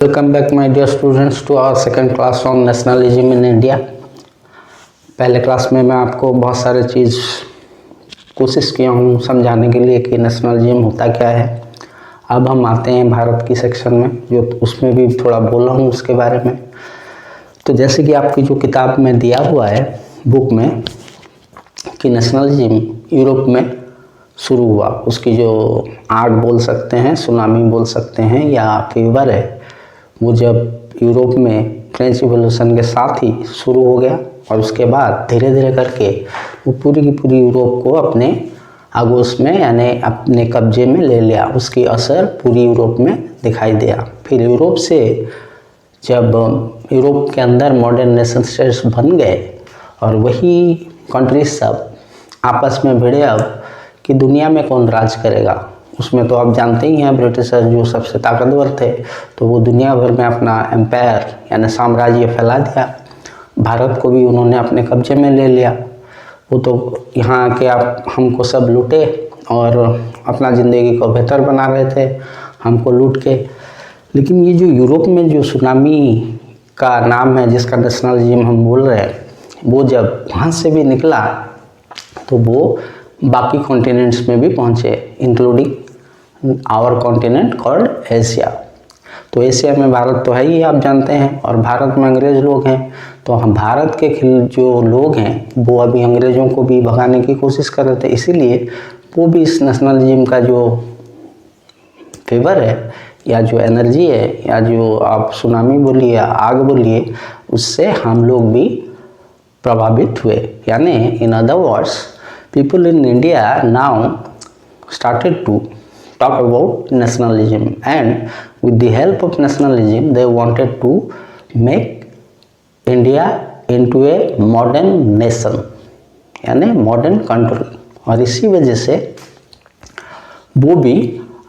Welcome back my dear students to our second class on nationalism in India। पहले class में मैं आपको बहुत सारे चीज़ कोशिश किया हूँ समझाने के लिए कि नेशनलिज्म होता क्या है। अब हम आते हैं भारत की सेक्शन में, जो उसमें भी थोड़ा बोला हूँ उसके बारे में। तो जैसे कि आपकी जो किताब में दिया हुआ है बुक में कि नेशनलिज्म यूरोप में शुरू हुआ, उसकी जो आग बोल सकते हैं, सुनामी बोल सकते हैं या फीवर है, वो जब यूरोप में फ्रेंच रिवॉल्यूशन के साथ ही शुरू हो गया और उसके बाद धीरे धीरे करके वो पूरी की पूरी यूरोप को अपने आगोश में यानी अपने कब्जे में ले लिया। उसकी असर पूरी यूरोप में दिखाई दिया। फिर यूरोप से जब यूरोप के अंदर मॉडर्न नेशन स्टेट्स बन गए और वही कंट्रीज सब आपस में भिड़े अब कि दुनिया में कौन राज करेगा। उसमें तो आप जानते ही हैं ब्रिटिशर जो सबसे ताकतवर थे, तो वो दुनिया भर में अपना एम्पायर यानी साम्राज्य फैला दिया। भारत को भी उन्होंने अपने कब्जे में ले लिया। वो तो यहाँ आके आप हमको सब लूटे और अपना ज़िंदगी को बेहतर बना रहे थे, हमको लूट के। लेकिन ये जो यूरोप में जो सुनामी का नाम है जिसका नेशनलिज्म हम बोल रहे हैं, वो जब वहाँ से भी निकला तो वो बाकी कॉन्टिनेंट्स में भी पहुँचे, including our continent called Asia. तो एशिया में भारत तो है ही, आप जानते हैं, और भारत में अंग्रेज़ लोग हैं। तो हम भारत के जो लोग हैं वो अभी अंग्रेज़ों को भी भगाने की कोशिश कर रहे थे, इसीलिए वो भी इस नेशनलिज्म का जो फेवर है या जो एनर्जी है या जो आप सुनामी बोलिए या आग बोलिए, उससे हम लोग भी प्रभावित हुए। यानी in other words people in India now started to talk about nationalism, and with the help of nationalism they wanted to make India into a modern nation यानी modern country। और इसी वजह से वो भी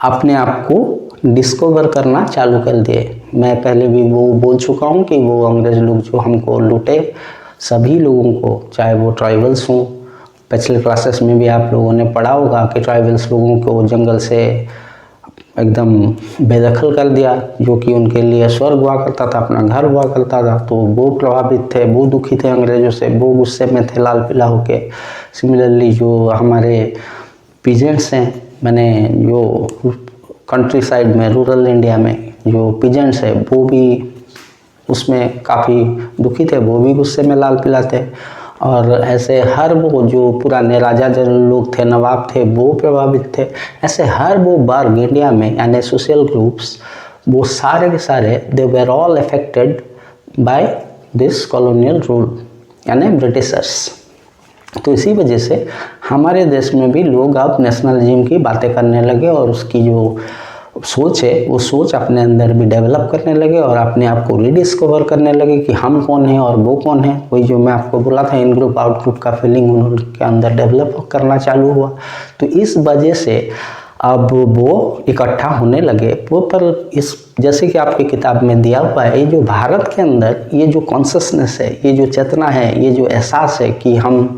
अपने आप को डिस्कवर करना चालू कर दिए। मैं पहले भी वो बोल चुका हूँ कि वो अंग्रेज़ लोग जो हमको लूटे, सभी लोगों को, चाहे वो ट्राइबल्स हों, पिछले क्लासेस में भी आप लोगों ने पढ़ा होगा कि ट्राइबल्स लोगों को जंगल से एकदम बेदखल कर दिया, जो कि उनके लिए स्वर्ग हुआ करता था, अपना घर हुआ करता था। तो वो प्रभावित थे, वो दुखी थे अंग्रेज़ों से, वो गुस्से में थे लाल पीला होके। सिमिलरली जो हमारे पीजेंट्स हैं, मैंने जो कंट्री साइड में रूरल इंडिया में जो पीजेंट्स है वो भी उसमें काफ़ी दुखी थे, वो भी गुस्से में लाल पीला थे। और ऐसे हर वो जो पुराने राजा जनरल लोग थे, नवाब थे, वो प्रभावित थे। ऐसे हर वो वर्ग इंडिया में यानी सोशल ग्रुप्स, वो सारे के सारे they were all affected by this colonial rule यानी ब्रिटिशर्स। तो इसी वजह से हमारे देश में भी लोग अब नेशनलिज्म की बातें करने लगे और उसकी जो सोच है वो सोच अपने अंदर भी डेवलप करने लगे और अपने आप को रीडिस्कवर करने लगे कि हम कौन हैं और वो कौन है। वही जो मैं आपको बोला था, इन ग्रुप आउट ग्रुप का फीलिंग उनके अंदर डेवलप करना चालू हुआ। तो इस वजह से अब वो इकट्ठा होने लगे वो। पर इस जैसे कि आपकी किताब में दिया हुआ है, ये जो भारत के अंदर ये जो कॉन्शसनेस है, ये जो चेतना है, ये जो एहसास है कि हम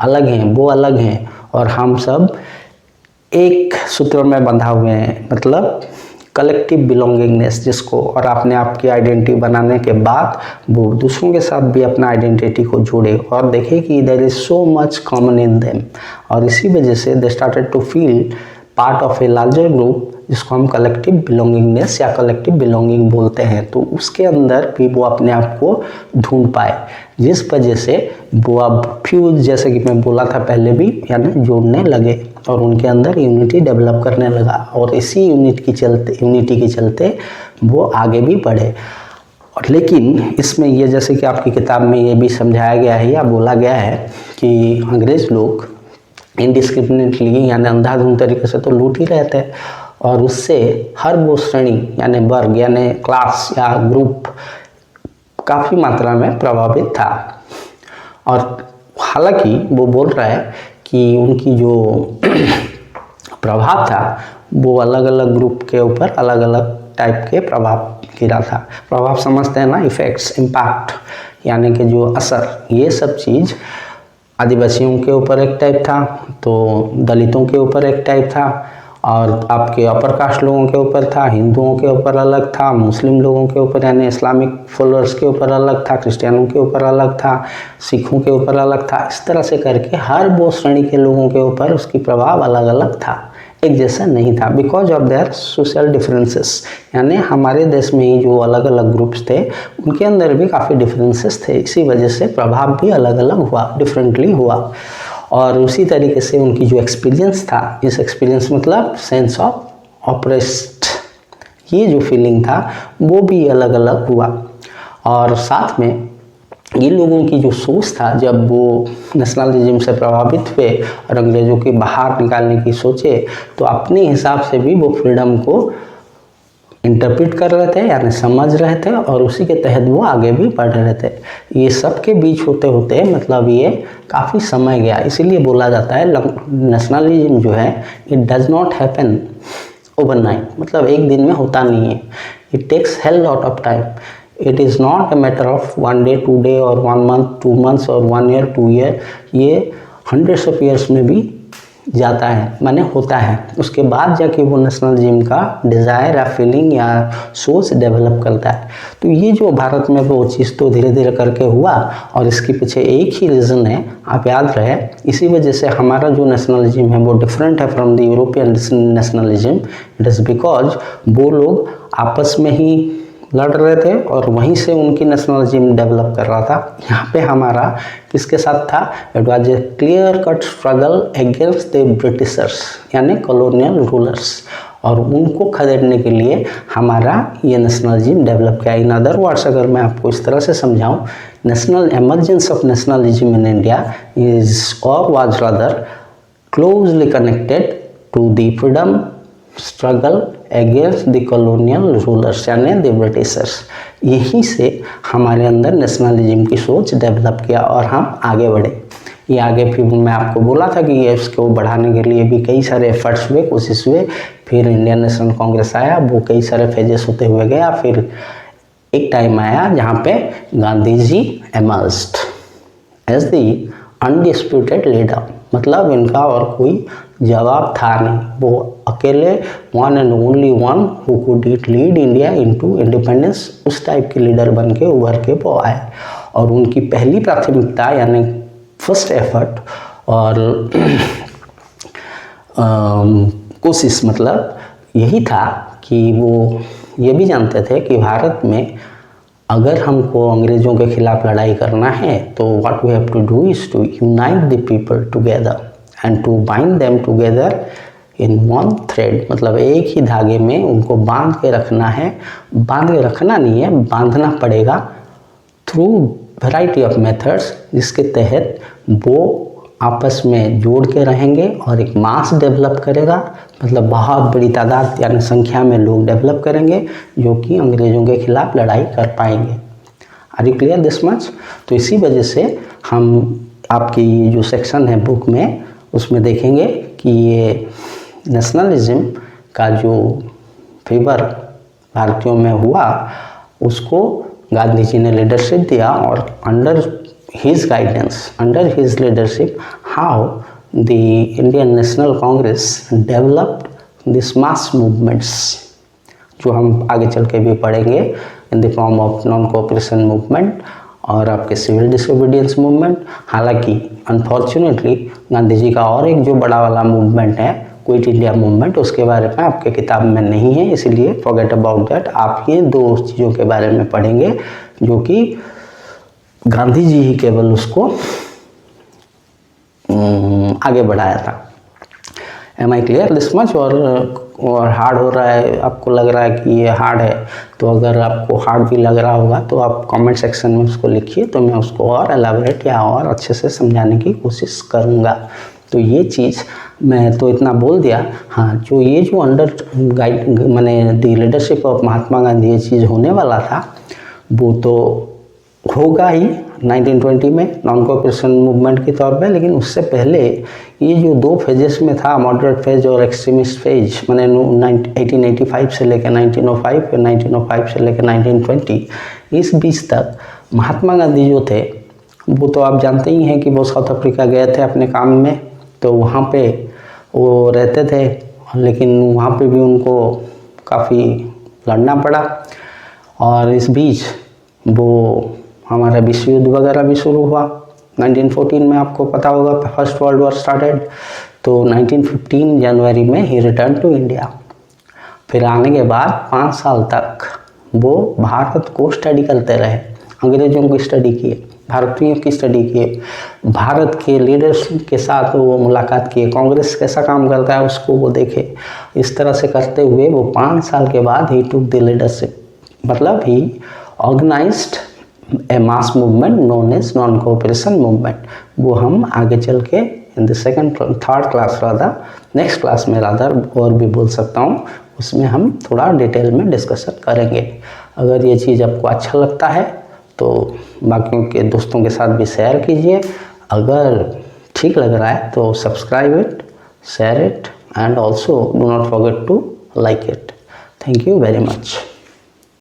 अलग हैं, वो अलग हैं और हम सब एक सूत्र में बंधा हुए हैं, मतलब कलेक्टिव बिलोंगिंगनेस जिसको, और अपने आप की आइडेंटिटी बनाने के बाद वो दूसरों के साथ भी अपना आइडेंटिटी को जोड़े और देखे कि there is so much common in them. और इसी वजह से they started to feel part of a larger group जिसको हम कलेक्टिव बिलोंगिंगनेस या कलेक्टिव बिलोंगिंग बोलते हैं। तो उसके अंदर भी वो अपने आप को ढूंढ पाए, जिस वजह से वो अब फ्यूज, जैसे कि मैं बोला था पहले भी, यानी जोड़ने लगे और उनके अंदर यूनिटी डेवलप करने लगा। और इसी यूनिटी के चलते वो आगे भी बढ़े। और लेकिन इसमें ये, जैसे कि आपकी किताब में ये भी समझाया गया है या बोला गया है कि अंग्रेज़ लोग इनडिस्क्रिमिनेटली यानी अंधाधुंध तरीके से तो लूट ही रहे थे और उससे हर वो श्रेणी यानी वर्ग यानी क्लास या ग्रुप काफ़ी मात्रा में प्रभावित था। और हालांकि वो बोल रहा है कि उनकी जो प्रभाव था वो अलग अलग ग्रुप के ऊपर अलग अलग टाइप के प्रभाव गिरा था। प्रभाव समझते हैं ना, इफ़ेक्ट्स, इम्पैक्ट, यानी कि जो असर, ये सब चीज़ आदिवासियों के ऊपर एक टाइप था, तो दलितों के ऊपर एक टाइप था और आपके अपर कास्ट लोगों के ऊपर था, हिंदुओं के ऊपर अलग था, मुस्लिम लोगों के ऊपर यानी इस्लामिक फॉलोअर्स के ऊपर अलग था, क्रिश्चियनों के ऊपर अलग था, सिखों के ऊपर अलग था। इस तरह से करके हर वो श्रेणी के लोगों के ऊपर उसकी प्रभाव अलग अलग था, एक जैसा नहीं था, because of their social differences. यानी हमारे देश में ही जो अलग अलग ग्रुप्स थे उनके अंदर भी काफ़ी डिफरेंसेस थे, इसी वजह से प्रभाव भी अलग अलग हुआ, डिफरेंटली हुआ। और उसी तरीके से उनकी जो एक्सपीरियंस था, इस एक्सपीरियंस मतलब सेंस ऑफ ऑप्रेस्ड, ये जो फीलिंग था वो भी अलग अलग हुआ। और साथ में ये लोगों की जो सोच था, जब वो नेशनलिज्म से प्रभावित हुए और अंग्रेज़ों के बाहर निकालने की सोचे, तो अपने हिसाब से भी वो फ्रीडम को इंटरप्रेट कर रहे थे यानी समझ रहे थे, और उसी के तहत वो आगे भी बढ़ रहे थे। ये सब के बीच होते होते मतलब ये काफ़ी समय गया, इसीलिए बोला जाता है नेशनलिज्म जो है it does not happen overnight, मतलब एक दिन में होता नहीं है। It takes hell lot of time. It is not a matter of 1 day 2 day और 1 month 2 months और 1 year 2 year, ये हंड्रेड्स ऑफ ईयर्स में भी जाता है, माने होता है। उसके बाद जाके वो नेशनलिज्म का डिज़ायर या फीलिंग या सोच डेवलप करता है। तो ये जो भारत में वो चीज़ तो धीरे धीरे करके हुआ, और इसके पीछे एक ही रीज़न है, आप याद रहे, इसी वजह से हमारा जो नेशनलिज्म है वो डिफरेंट है from the European nationalism. It is because वो लोग आपस में ही लड़ रहे थे और वहीं से उनकी नेशनलिज्म डेवलप कर रहा था। यहाँ पे हमारा किसके साथ था? It was a clear cut struggle against the Britishers यानी कॉलोनियल रूलर्स, और उनको खदेड़ने के लिए हमारा ये नेशनलिज्म डेवलप किया। इन अदर वर्ड्स अगर मैं आपको इस तरह से समझाऊं, national emergence of nationalism in India is or was rather closely connected to the freedom struggle against the colonial rulers यानी द ब्रिटिशर्स। यहीं से हमारे अंदर नेशनलिज्म की सोच डेवलप किया और हम आगे बढ़े। ये आगे फिर मैं आपको बोला था कि ये इसको बढ़ाने के लिए भी कई सारे एफर्ट्स हुए, कोशिश हुए। फिर इंडियन नेशनल कांग्रेस आया, वो कई सारे फेजेस होते हुए गया। फिर एक टाइम आया जहाँ पे Gandhi ji emerged as the undisputed leader, मतलब इनका और कोई जवाब था नहीं, वो अकेले one and only one who could lead India into independence, उस टाइप के लीडर बन के उभर के वो आए। और उनकी पहली प्राथमिकता यानी फर्स्ट एफर्ट और कोशिश मतलब यही था कि वो ये भी जानते थे कि भारत में अगर हमको अंग्रेज़ों के खिलाफ लड़ाई करना है तो what we have to do is to unite the people together and to bind them together in one thread, मतलब एक ही धागे में उनको बांध के रखना है। बांध के रखना नहीं है, बांधना पड़ेगा थ्रू वैरायटी ऑफ मेथड्स, जिसके तहत वो आपस में जोड़ के रहेंगे और एक मास डेवलप करेगा, मतलब बहुत बड़ी तादाद यानी संख्या में लोग डेवलप करेंगे जो कि अंग्रेज़ों के खिलाफ लड़ाई कर पाएंगे। Are you clear this much? तो इसी वजह से हम आपकी ये जो सेक्शन है बुक में उसमें देखेंगे कि ये नेशनलिज्म का जो फीवर भारतीयों में हुआ उसको गांधी जी ने लीडरशिप दिया, और under his guidance, under his leadership how the Indian national Congress developed this mass movements, जो हम आगे चल के भी पढ़ेंगे in the form of non cooperation movement और आपके सिविल डिसोबीडियंस मूवमेंट। हालांकि अनफॉर्चुनेटली गांधी जी का और एक जो बड़ा वाला मूवमेंट है क्विट इंडिया मूवमेंट, उसके बारे में आपके किताब में नहीं है, इसलिए फॉरगेट अबाउट दैट। आप ये दो चीज़ों के बारे में पढ़ेंगे जो कि गांधी जी ही केवल उसको आगे बढ़ाया था। Am I clear this much? और हार्ड हो रहा है, आपको लग रहा है कि ये हार्ड है, तो अगर आपको हार्ड भी लग रहा होगा तो आप कमेंट सेक्शन में उसको लिखिए, तो मैं उसको और एलाबोरेट या और अच्छे से समझाने की कोशिश करूँगा। तो ये चीज़ मैं तो इतना बोल दिया। हाँ, जो ये जो अंडर गाइड माने the leadership of Mahatma Gandhi ये चीज़ होने वाला था वो तो होगा ही 1920 में नॉन कोऑपरेशन मूवमेंट के तौर पे, लेकिन उससे पहले ये जो दो फेजेस में था, मॉडरेट फेज और एक्सट्रीमिस्ट फेज, मैंने 1885 से लेकर 1905 फिर 1905 से लेकर 1920, इस बीच तक महात्मा गांधी जो थे वो तो आप जानते ही हैं कि वो साउथ अफ्रीका गए थे अपने काम में, तो वहाँ पे वो रहते थे लेकिन वहाँ पे भी उनको काफ़ी लड़ना पड़ा। और इस बीच वो हमारा विश्व युद्ध वगैरह भी शुरू हुआ 1914 में। आपको पता होगा फर्स्ट वर्ल्ड वॉर स्टार्टेड। तो 1915 जनवरी में ही रिटर्न टू इंडिया। फिर आने के बाद 5 साल तक वो भारत को स्टडी करते रहे, अंग्रेज़ों की स्टडी किए, भारतीयों की स्टडी किए, भारत के लीडर्स के साथ वो मुलाकात किए, कांग्रेस कैसा काम करता है उसको वो देखे। इस तरह से करते हुए वो 5 साल के बाद ही टुक द लीडरशिप, मतलब he organised a mass movement known as non cooperation movement. वो हम आगे चल के in the third class rather, next class में रादर और भी बोल सकता हूँ, उसमें हम थोड़ा डिटेल में डिस्कशन करेंगे। अगर ये चीज़ आपको अच्छा लगता है तो बाकियों के दोस्तों के साथ भी शेयर कीजिए। अगर ठीक लग रहा है तो subscribe it, share it and also do not forget to like it. Thank you very much.